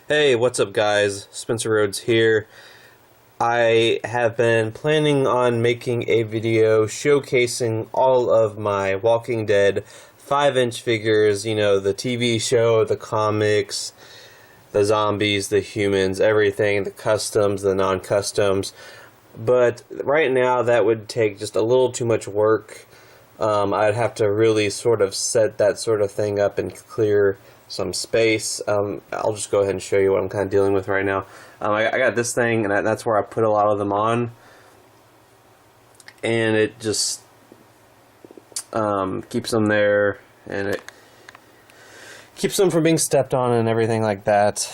Hey, what's up guys? Spencer Rhodes here. I have been planning on making a video showcasing all of my Walking Dead 5-inch figures, you know, the TV show, the comics, the zombies, the humans, everything, the customs, the non-customs. But right now that would take just a little too much work. I'd have to really sort of set that sort of thing up and clear some space. I'll just go ahead and show you what I'm kind of dealing with right now. I got this thing, and that's where I put a lot of them on, and it just keeps them there, and it keeps them from being stepped on and everything like that.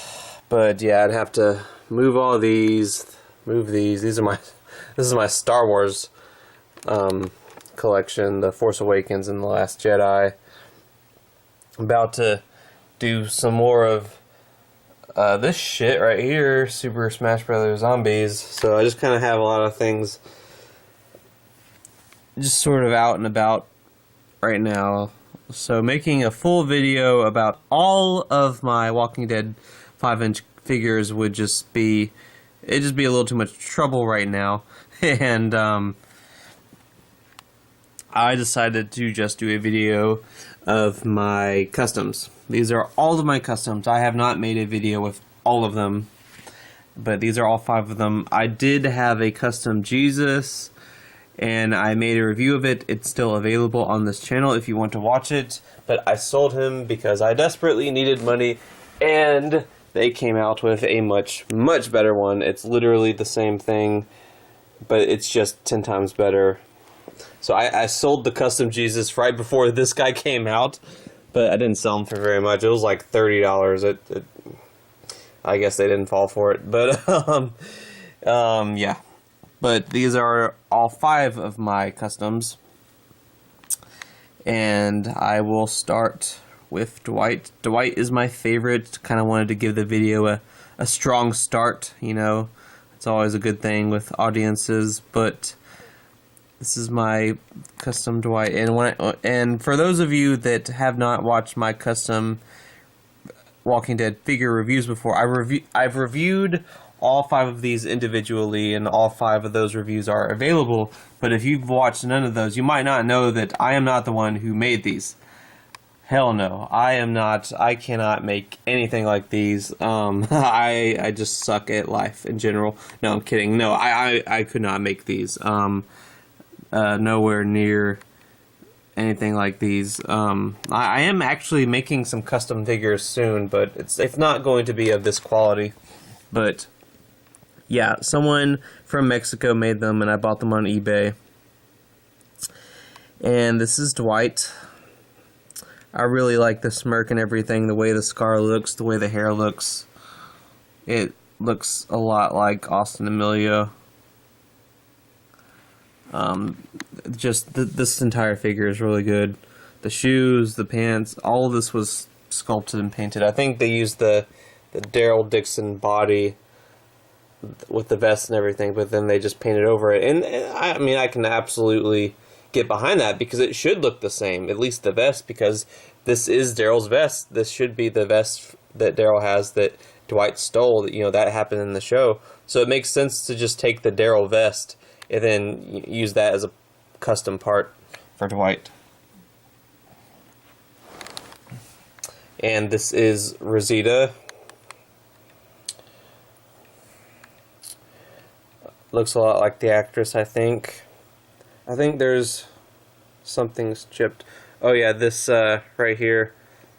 But yeah, I'd have to move all these, move these. These are my, this is my Star Wars collection, The Force Awakens and The Last Jedi. I'm about to do some more of this shit right here, Super Smash Brothers Zombies. So I just kind of have a lot of things just sort of out and about right now. So making a full video about all of my Walking Dead 5-inch figures would just be, it'd just be a little too much trouble right now. And I decided to just do a video of my customs. These are all of my customs. I have not made a video with all of them, but these are all 5 of them. I did have a custom Jesus, and I made a review of it. It's still available on this channel if you want to watch it, but I sold him because I desperately needed money, and they came out with a much better one. It's literally the same thing, but it's just 10 times better. So I sold the custom Jesus right before this guy came out, but I didn't sell him for very much. It was like $30. I guess they didn't fall for it, but yeah. But these are all 5 of my customs, and I will start with Dwight. Dwight is my favorite. Kind of wanted to give the video a strong start. You know, it's always a good thing with audiences, but this is my custom Dwight, and for those of you that have not watched my custom Walking Dead figure reviews before, I've reviewed all 5 of these individually, and all 5 of those reviews are available. But if you've watched none of those, you might not know that I am not the one who made these. Hell no, I am not. I cannot make anything like these. I just suck at life in general. No, I'm kidding. No, I could not make these. Nowhere near anything like these. I am actually making some custom figures soon, but it's not going to be of this quality. But yeah, someone from Mexico made them, and I bought them on eBay. And this is Dwight. I really like the smirk and everything, the way the scar looks, the way the hair looks. It looks a lot like Austin Emilio. Just this entire figure is really good. The shoes, the pants, all of this was sculpted and painted. I think they used the Daryl Dixon body with the vest and everything, but then they just painted over it. And I mean, I can absolutely get behind that because it should look the same, at least the vest, because this is Daryl's vest. This should be the vest that Daryl has that Dwight stole. You know, that happened in the show. So it makes sense to just take the Daryl vest and then use that as a custom part for Dwight. And this is Rosita. Looks a lot like the actress, I think. I think there's something's chipped. Oh yeah, this right here.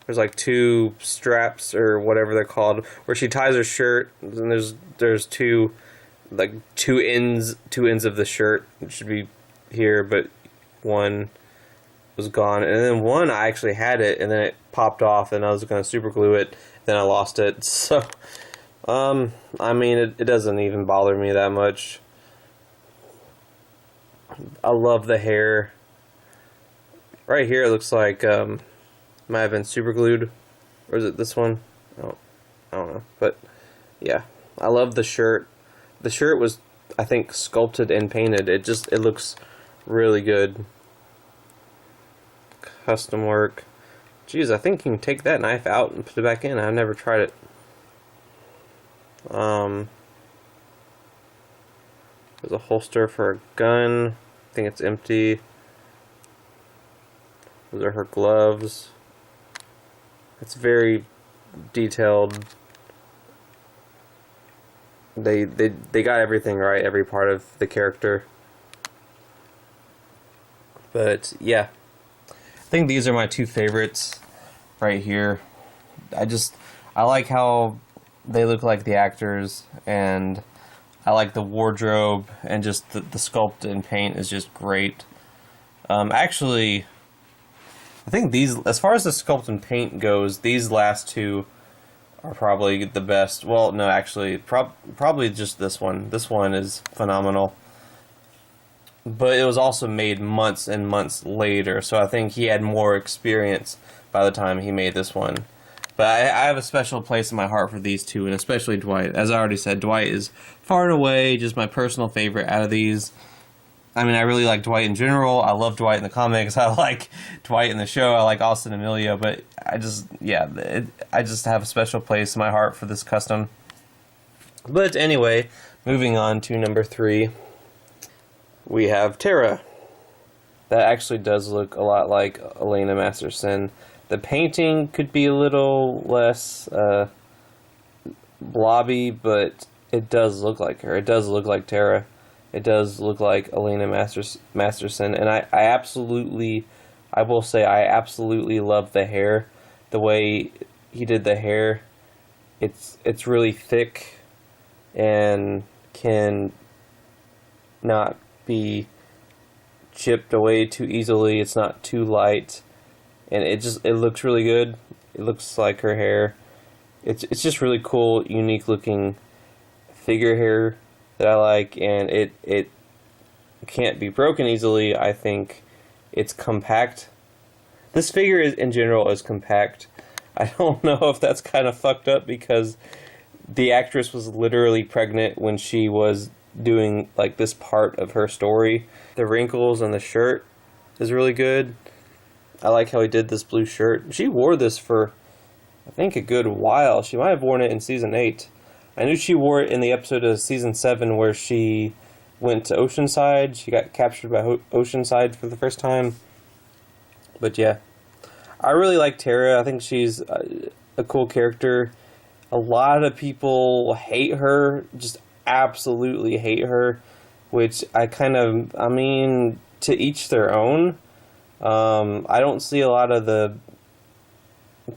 There's like 2 straps or whatever they're called, where she ties her shirt, and there's 2 ends of the shirt. It should be here, but one was gone, and then one I actually had it, and then it popped off, and I was gonna super glue it, then I lost it. So I mean, it doesn't even bother me that much. I love the hair. Right here it looks like might have been super glued, or is it this one? I don't know, but yeah, I love the shirt. The shirt was, I think, sculpted and painted. It looks really good. Custom work. Jeez, I think you can take that knife out and put it back in. I've never tried it. There's a holster for a gun. I think it's empty. Those are her gloves. It's very detailed. They got everything right, every part of the character. But yeah, I think these are my two favorites right here. I like how they look like the actors, and I like the wardrobe, and just the sculpt and paint is just great. Actually, I think these, as far as the sculpt and paint goes, these last two are probably the best. Well, no, actually, probably just this one. This one is phenomenal. But it was also made months and months later, so I think he had more experience by the time he made this one. But I have a special place in my heart for these two, and especially Dwight. As I already said, Dwight is far and away just my personal favorite out of these. I mean, I really like Dwight in general. I love Dwight in the comics. I like Dwight in the show. I like Austin Emilio. But I just have a special place in my heart for this custom. But anyway, moving on to number 3. We have Tara. That actually does look a lot like Elena Masterson. The painting could be a little less blobby, but it does look like her. It does look like Tara. It does look like Elena Masterson. And I will say I absolutely love the hair. The way he did the hair. It's really thick and can not be chipped away too easily. It's not too light. And it looks really good. It looks like her hair. It's just really cool, unique looking figure hair that I like, and it can't be broken easily. I think it's compact. This figure in general is compact. I don't know if that's kind of fucked up because the actress was literally pregnant when she was doing like this part of her story. The wrinkles on the shirt is really good. I like how he did this blue shirt. She wore this for, I think, a good while. She might have worn it in season 8. I knew she wore it in the episode of season 7 where she went to Oceanside. She got captured by Oceanside for the first time. But yeah, I really like Tara. I think she's a cool character. A lot of people hate her, just absolutely hate her, which I mean, to each their own. I don't see a lot of the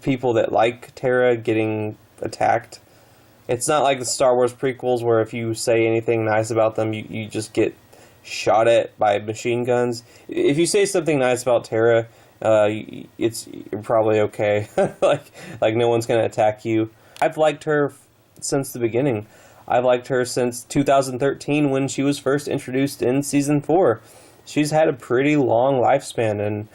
people that like Tara getting attacked. It's not like the Star Wars prequels where if you say anything nice about them, you just get shot at by machine guns. If you say something nice about Tara, you're probably okay. like no one's gonna attack you. I've liked her since the beginning. I've liked her since 2013 when she was first introduced in season 4. She's had a pretty long lifespan, and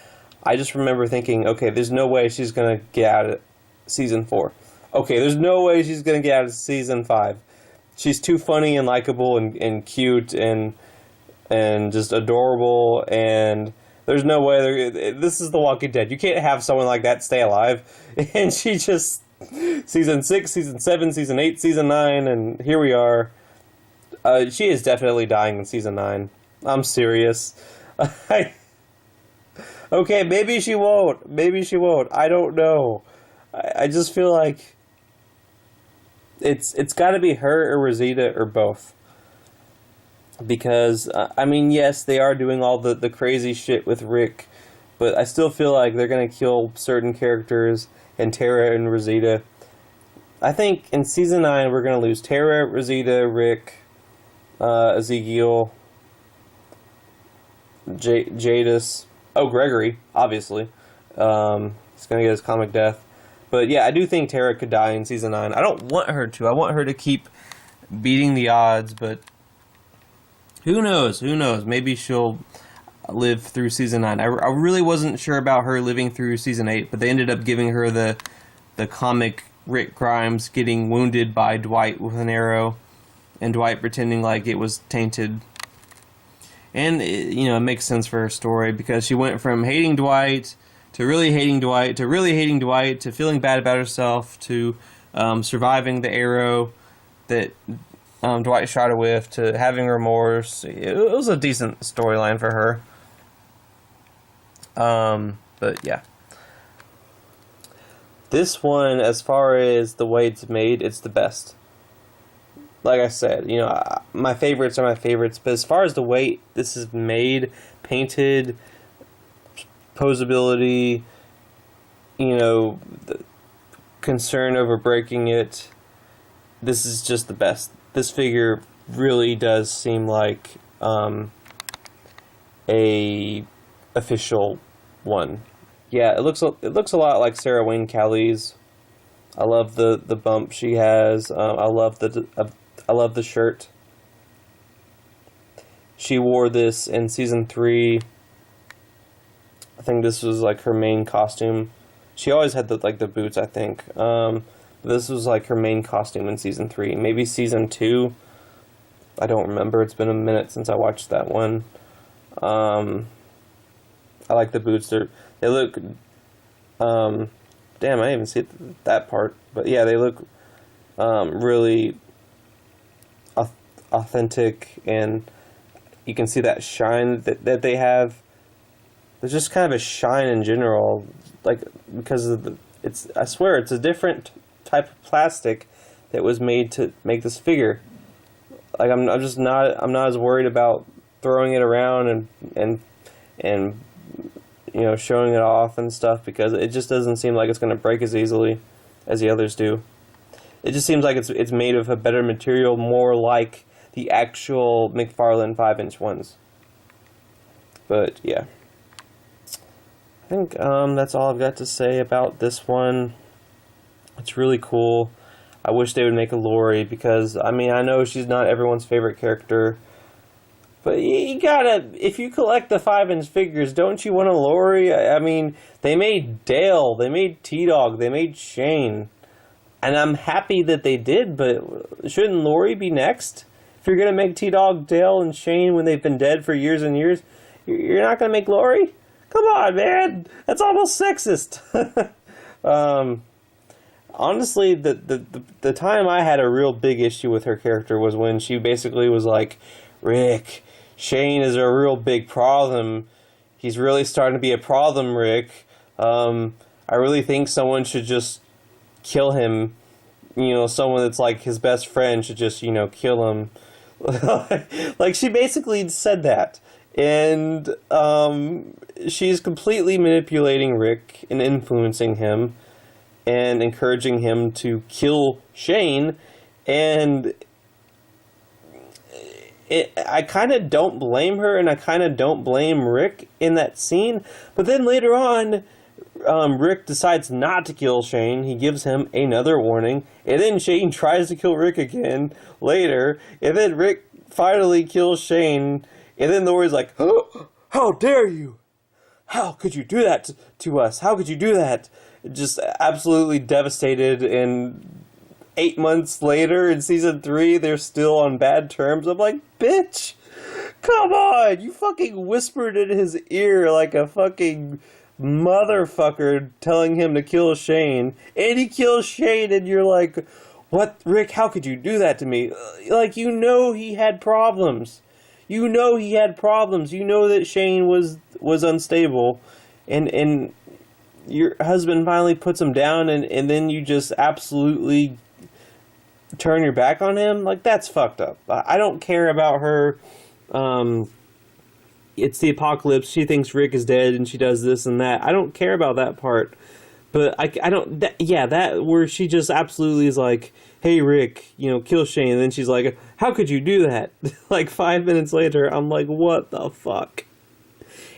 I just remember thinking, okay, there's no way she's going to get out of season 4. Okay, there's no way she's going to get out of season 5. She's too funny and likable and cute and just adorable, and there's no way this is The Walking Dead. You can't have someone like that stay alive. And she just, season 6, season 7, season 8, season 9, and here we are. She is definitely dying in season 9. I'm serious. Okay, maybe she won't. Maybe she won't. I don't know. I just feel like it's got to be her or Rosita or both. Because, I mean, yes, they are doing all the crazy shit with Rick, but I still feel like they're going to kill certain characters, and Tara and Rosita. I think in season 9 we're going to lose Tara, Rosita, Rick, Ezekiel, Jadis. Oh, Gregory, obviously. He's going to get his comic death. But yeah, I do think Tara could die in season 9. I don't want her to. I want her to keep beating the odds, but who knows? Who knows? Maybe she'll live through season 9. I really wasn't sure about her living through season 8, but they ended up giving her the comic Rick Grimes getting wounded by Dwight with an arrow, and Dwight pretending like it was tainted. And, it makes sense for her story, because she went from hating Dwight to really hating Dwight to feeling bad about herself to surviving the arrow that Dwight shot her with to having remorse. It was a decent storyline for her. But yeah. This one, as far as the way it's made, it's the best. Like I said, you know, my favorites are my favorites, but as far as the way this is made, painted, posability, you know, the concern over breaking it, this is just the best. This figure really does seem like a official one. Yeah, it looks a lot like Sarah Wayne Callies. I love the bump she has. I love the shirt. She wore this in season 3. I think this was like her main costume. She always had the boots, I think. This was like her main costume in season 3. Maybe season 2. I don't remember. It's been a minute since I watched that one. I like the boots. They look. Damn, I didn't even see that part. But yeah, they look really authentic, and you can see that shine that they have. There's just kind of a shine in general, like because of I swear it's a different type of plastic that was made to make this figure. Like I'm not as worried about throwing it around and you know, showing it off and stuff, because it just doesn't seem like it's going to break as easily as the others do. It just seems like it's made of a better material, more like the actual McFarlane 5-inch ones. But yeah, I think that's all I've got to say about this one. It's really cool. I wish they would make a Lori, because I mean, I know she's not everyone's favorite character, but you gotta, if you collect the 5-inch figures, don't you want a Lori? I mean, they made Dale, they made T-Dog, they made Shane, and I'm happy that they did, but shouldn't Lori be next? If you're gonna make T-Dog, Dale, and Shane when they've been dead for years and years, you're not gonna make Lori? Come on, man! That's almost sexist! Honestly, the time I had a real big issue with her character was when she basically was like, Rick, Shane is a real big problem. He's really starting to be a problem, Rick. I really think someone should just kill him. You know, someone that's like his best friend should just, you know, kill him. Like, she basically said that. And she's completely manipulating Rick and influencing him and encouraging him to kill Shane. And I kind of don't blame her, and I kind of don't blame Rick in that scene. But then later on, Rick decides not to kill Shane. He gives him another warning, and then Shane tries to kill Rick again later, and then Rick finally kills Shane, and then Lori's like, oh, how dare you? How could you do that to us? How could you do that? Just absolutely devastated, and 8 months later in season 3, they're still on bad terms. I'm like, bitch, come on! You fucking whispered in his ear like a fucking motherfucker telling him to kill Shane, and he kills Shane, and you're like, what, Rick, how could you do that to me? Like, you know he had problems. You know he had problems. You know that Shane was unstable, and your husband finally puts him down, and then you just absolutely turn your back on him. Like, that's fucked up. I don't care about her. It's the apocalypse. She thinks Rick is dead, and she does this and that. I don't care about that part. But I don't. That where she just absolutely is like, "Hey, Rick, you know, kill Shane," and then she's like, "How could you do that?" Like 5 minutes later, I'm like, "What the fuck?"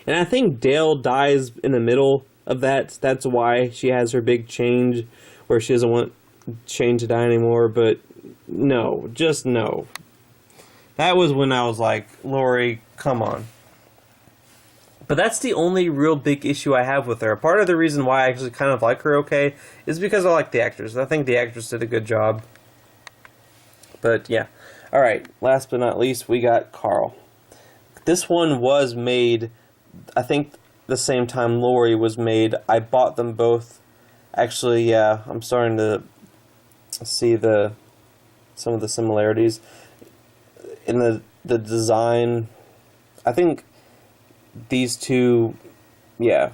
And I think Dale dies in the middle of that. That's why she has her big change, where she doesn't want Shane to die anymore. But no, just no. That was when I was like, Lori, come on. But that's the only real big issue I have with her. Part of the reason why I actually kind of like her okay is because I like the actress. I think the actress did a good job. But yeah. Alright, last but not least, we got Carl. This one was made, I think, the same time Lori was made. I bought them both. Actually, yeah, I'm starting to see the some of the similarities in the design. I think these two, yeah,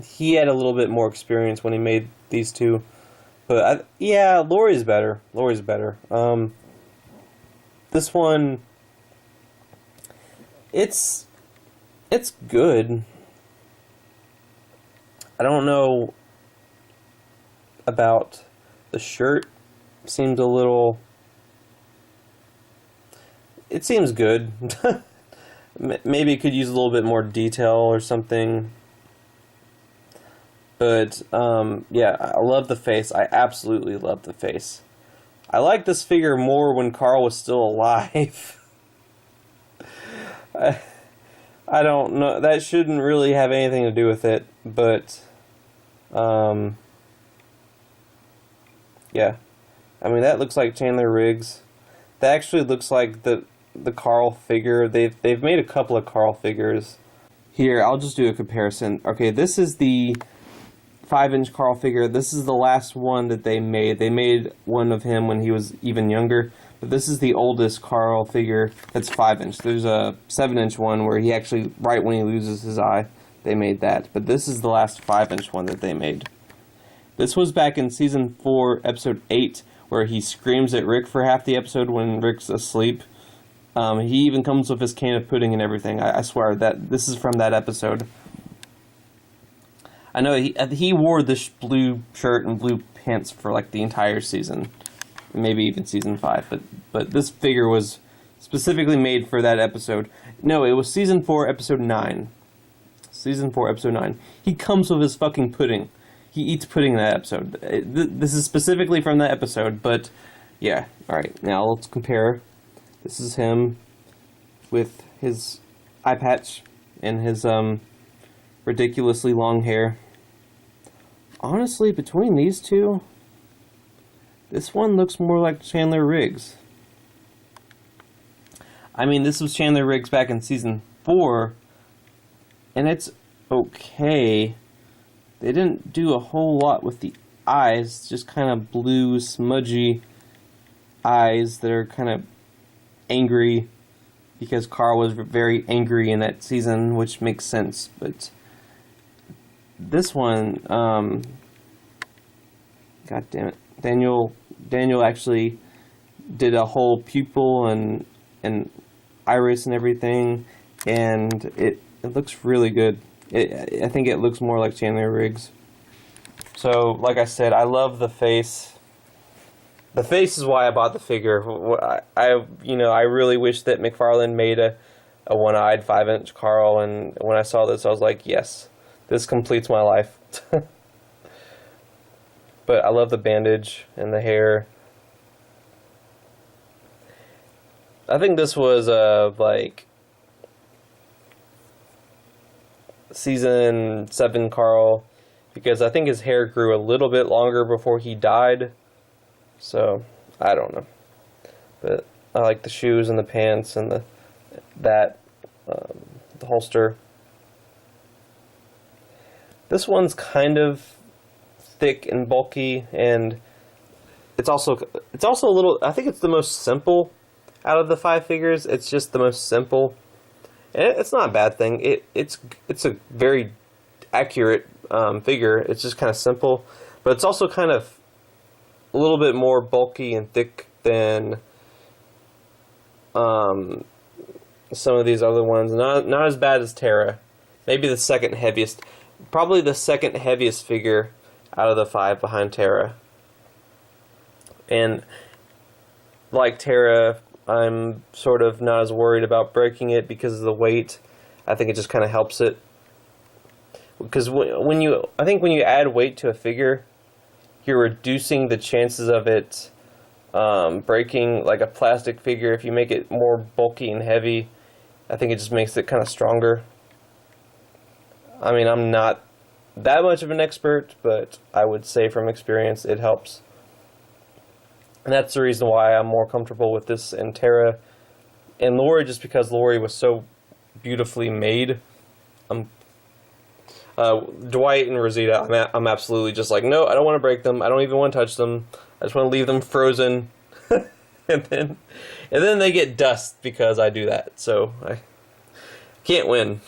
he had a little bit more experience when he made these two, but yeah, Laurie's better. This one, it's good. I don't know about the shirt. Seems a little. It seems good. Maybe it could use a little bit more detail or something. But, yeah, I love the face. I absolutely love the face. I like this figure more when Carl was still alive. I don't know. That shouldn't really have anything to do with it, but, yeah. I mean, that looks like Chandler Riggs. That actually looks like the Carl figure. They've made a couple of Carl figures. Here, I'll just do a comparison. Okay, this is the 5-inch Carl figure. This is the last one that they made. They made one of him when he was even younger, but this is the oldest Carl figure that's 5-inch. There's a 7-inch one where he actually, right when he loses his eye, they made that. But this is the last 5-inch one that they made. This was back in Season 4, Episode 8, where he screams at Rick for half the episode when Rick's asleep. He even comes with his can of pudding and everything. I swear that this is from that episode. I know he wore this blue shirt and blue pants for like the entire season, maybe even Season 5. But this figure was specifically made for that episode. No, it was Season 4, Episode 9. Season 4, Episode 9. He comes with his fucking pudding. He eats pudding in that episode. This is specifically from that episode, but yeah. All right, now let's compare. This is him with his eye patch and his ridiculously long hair. Honestly, between these two, this one looks more like Chandler Riggs. I mean, this was Chandler Riggs back in Season 4, and it's okay. They didn't do a whole lot with the eyes, just kind of blue, smudgy eyes that are kind of angry, because Carl was very angry in that season, which makes sense. But this one, god damn it, Daniel actually did a whole pupil and iris and everything, and it looks really good. I think it looks more like Chandler Riggs. So, like I said, I love the face. The face is why I bought the figure. I really wish that McFarlane made a one-eyed 5-inch Carl, and when I saw this, I was like, yes, this completes my life. But I love the bandage and the hair. I think this was like Season 7 Carl, because I think his hair grew a little bit longer before he died. So, I don't know. But I like the shoes and the pants and the holster. This one's kind of thick and bulky, and it's also a little, I think it's the most simple out of the 5 figures. It's just the most simple. And it's not a bad thing. It's a very accurate figure. It's just kind of simple, but it's also kind of a little bit more bulky and thick than some of these other ones. Not as bad as Tara. Maybe the second heaviest. Probably the second heaviest figure out of the 5 behind Tara. And like Tara, I'm sort of not as worried about breaking it because of the weight. I think it just kind of helps it. Because when you add weight to a figure, you're reducing the chances of it breaking. Like a plastic figure, if you make it more bulky and heavy, I think it just makes it kind of stronger. I mean, I'm not that much of an expert, but I would say from experience it helps. And that's the reason why I'm more comfortable with this and Tara and Laurie, just because Laurie was so beautifully made. Dwight and Rosita, I'm absolutely just like, no, I don't want to break them. I don't even want to touch them. I just want to leave them frozen, and then they get dust because I do that. So I can't win.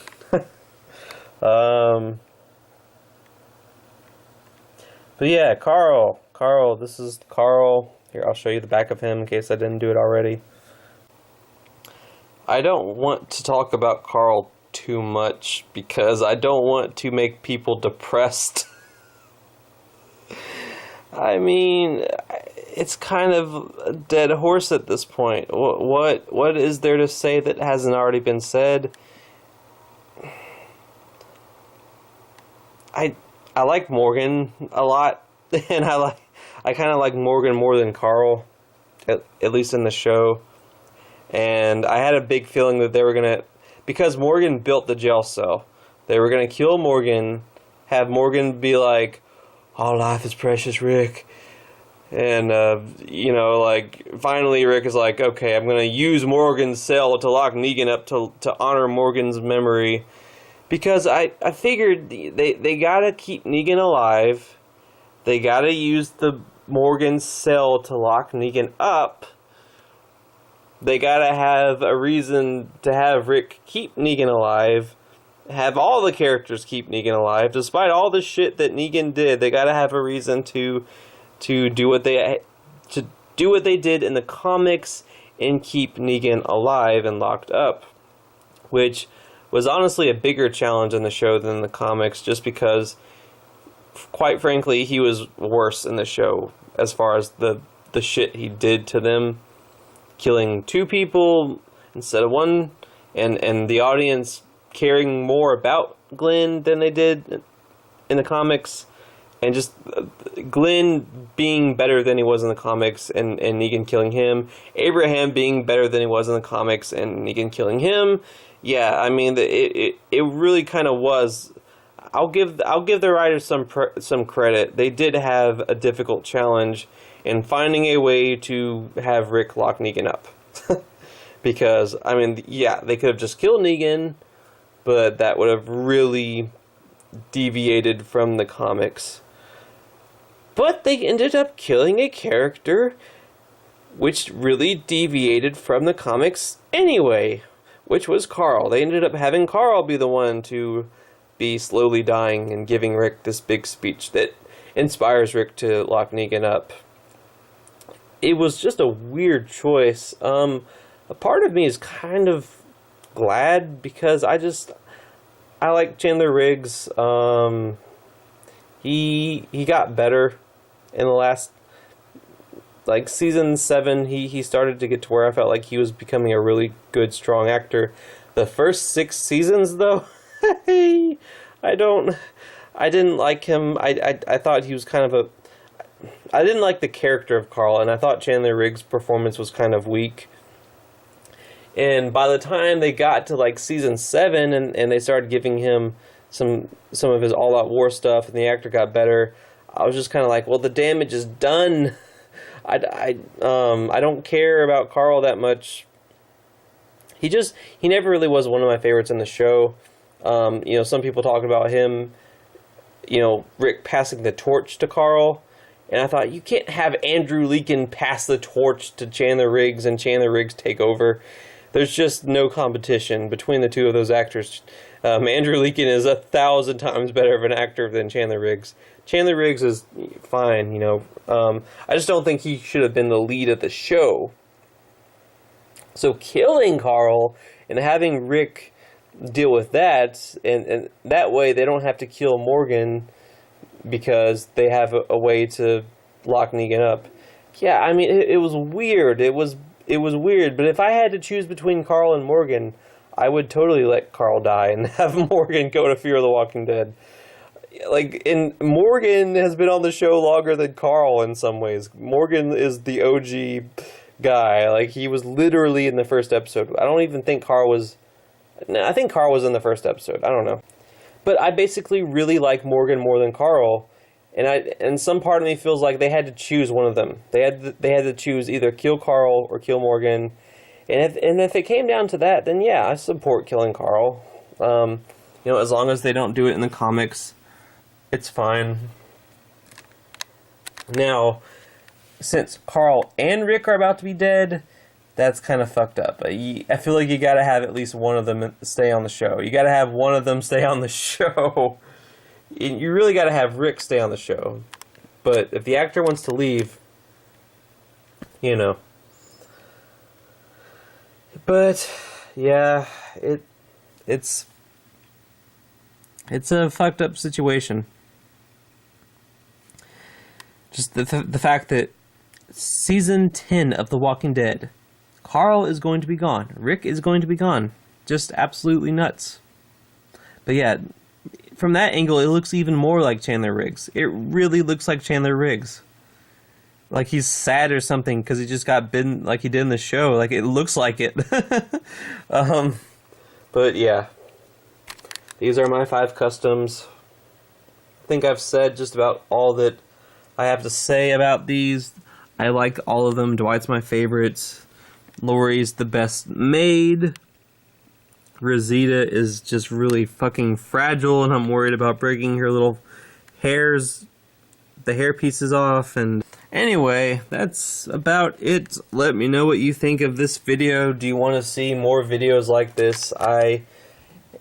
But yeah, Carl. This is Carl. Here, I'll show you the back of him in case I didn't do it already. I don't want to talk about Carl too much because I don't want to make people depressed. I mean, it's kind of a dead horse at this point. What is there to say that hasn't already been said? I like Morgan a lot, and I kind of like Morgan more than Carl, at least in the show. And I had a big feeling that they were gonna, because Morgan built the jail cell, they were gonna kill Morgan, have Morgan be like, "All life is precious, Rick," and you know, like finally Rick is like, "Okay, I'm gonna use Morgan's cell to lock Negan up to honor Morgan's memory." Because I figured they gotta keep Negan alive. They gotta use the Morgan cell to lock Negan up. They gotta have a reason to have Rick keep Negan alive. Have all the characters keep Negan alive. Despite all the shit that Negan did, they gotta have a reason to do what they did in the comics and keep Negan alive and locked up. Which was honestly a bigger challenge in the show than the comics, just because, quite frankly, he was worse in the show as far as the shit he did to them, killing 2 people instead of 1, and the audience caring more about Glenn than they did in the comics, and just Glenn being better than he was in the comics, and Negan killing him, Abraham being better than he was in the comics, and Negan killing him. Yeah, I mean, it really kind of was. I'll give the writers some credit. They did have a difficult challenge in finding a way to have Rick lock Negan up. Because, I mean, yeah, they could have just killed Negan, but that would have really deviated from the comics. But they ended up killing a character which really deviated from the comics anyway, which was Carl. They ended up having Carl be the one to be slowly dying and giving Rick this big speech that inspires Rick to lock Negan up. It was just a weird choice. A part of me is kind of glad because I like Chandler Riggs. He got better in the last, like, season 7, he started to get to where I felt like he was becoming a really good, strong actor. The first 6 seasons, though, I didn't like him. I thought he was kind of I didn't like the character of Carl, and I thought Chandler Riggs' performance was kind of weak. And by the time they got to, like, season 7, and they started giving him some of his all-out war stuff, and the actor got better, I was just kind of like, well, the damage is done. I don't care about Carl that much. He never really was one of my favorites in the show. You know, some people talk about him, you know, Rick passing the torch to Carl, and I thought, you can't have Andrew Lincoln pass the torch to Chandler Riggs and Chandler Riggs take over. There's just no competition between the two of those actors. Andrew Lincoln is 1,000 times better of an actor than Chandler Riggs. Chandler Riggs is fine, you know. I just don't think he should have been the lead of the show. So killing Carl and having Rick deal with that, and that way they don't have to kill Morgan because they have a way to lock Negan up. Yeah, I mean, it was weird. It was weird, but if I had to choose between Carl and Morgan, I would totally let Carl die and have Morgan go to Fear of the Walking Dead. Like, Morgan has been on the show longer than Carl in some ways. Morgan is the OG guy. Like, he was literally in the first episode. I don't even think Carl was... No, I think Carl was in the first episode. I don't know. But I basically really like Morgan more than Carl, and some part of me feels like they had to choose one of them. They had to choose either kill Carl or kill Morgan. And if it came down to that, then yeah, I support killing Carl. You know, as long as they don't do it in the comics, it's fine. Now, since Carl and Rick are about to be dead, that's kind of fucked up. I feel like you gotta have at least one of them stay on the show. You gotta have one of them stay on the show. You really gotta have Rick stay on the show. But if the actor wants to leave, you know. But yeah, it's a fucked up situation. Just the fact that season 10 of The Walking Dead, Carl is going to be gone. Rick is going to be gone. Just absolutely nuts. But yeah, from that angle, it looks even more like Chandler Riggs. It really looks like Chandler Riggs. Like he's sad or something because he just got bitten like he did in the show. Like it looks like it. But yeah, these are my 5 customs. I think I've said just about all that I have to say about these. I like all of them. Dwight's my favorite. Lori's the best made. Rosita is just really fucking fragile, and I'm worried about breaking her little hairs, the hair pieces off. And anyway, that's about it. Let me know what you think of this video. Do you want to see more videos like this?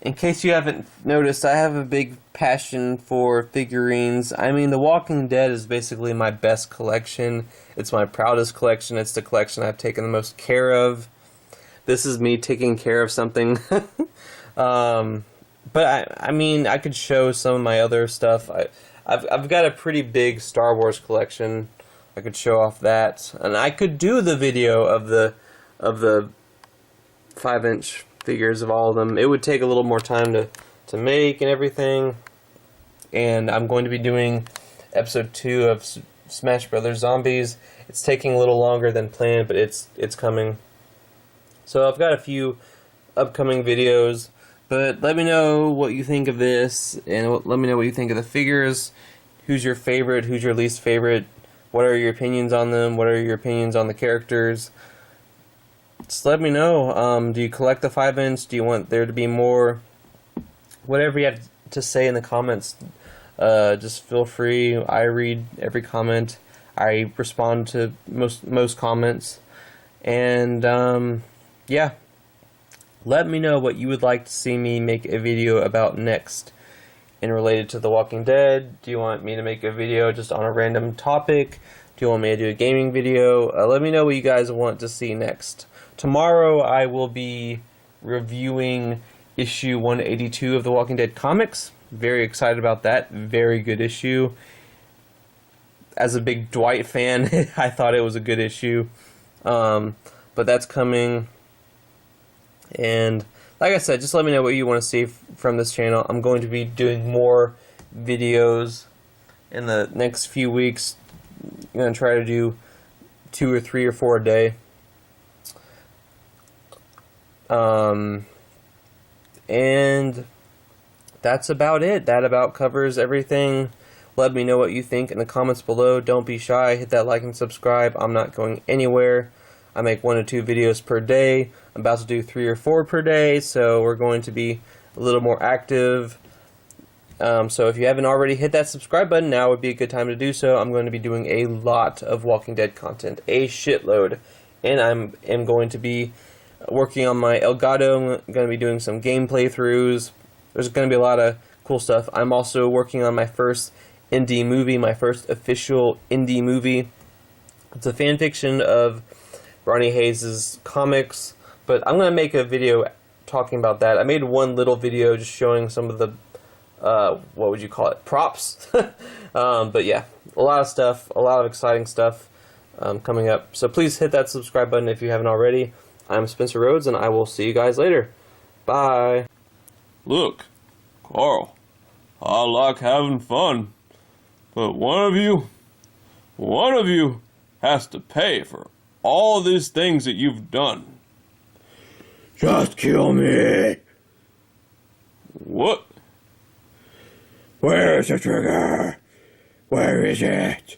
In case you haven't noticed, I have a big passion for figurines. I mean, The Walking Dead is basically my best collection. It's my proudest collection. It's the collection I've taken the most care of. This is me taking care of something. But I mean, I could show some of my other stuff. I've got a pretty big Star Wars collection. I could show off that, and I could do the video of the 5-inch figures of all of them. It would take a little more time to make and everything. And I'm going to be doing episode 2 of Smash Brothers Zombies. It's taking a little longer than planned, but it's coming. So I've got a few upcoming videos, but let me know what you think of this, and let me know what you think of the figures. Who's your favorite? Who's your least favorite? What are your opinions on them? What are your opinions on the characters? Just let me know. Do you collect the 5-inch? Do you want there to be more? Whatever you have to say in the comments, just feel free. I read every comment. I respond to most comments. And yeah, let me know what you would like to see me make a video about next and related to The Walking Dead. Do you want me to make a video just on a random topic? Do you want me to do a gaming video? Let me know what you guys want to see next. Tomorrow I will be reviewing issue 182 of The Walking Dead comics. Very excited about that. Very good issue. As a big Dwight fan, I thought it was a good issue. But that's coming. And like I said, just let me know what you want to see from this channel. I'm going to be doing more videos in the next few weeks. I'm going to try to do 2 or 3 or 4 a day. And that's about it. That about covers everything. Let me know what you think in the comments below. Don't be shy. Hit that like and subscribe. I'm not going anywhere. I make 1 to 2 videos per day. I'm about to do 3 or 4 per day, so we're going to be a little more active. So if you haven't already hit that subscribe button, now would be a good time to do so. I'm going to be doing a lot of Walking Dead content, a shitload, and am going to be working on my Elgato. I'm going to be doing some game playthroughs. There's going to be a lot of cool stuff. I'm also working on my first indie movie, my first official indie movie. It's a fan fiction of Ronnie Hayes' comics, but I'm going to make a video talking about that. I made one little video just showing some of the, what would you call it, props. But yeah, a lot of stuff, a lot of exciting stuff coming up. So please hit that subscribe button if you haven't already. I'm Spencer Rhodes, and I will see you guys later. Bye. Look, Carl, I like having fun, but one of you has to pay for all these things that you've done. Just kill me. What? Where's the trigger? Where is it?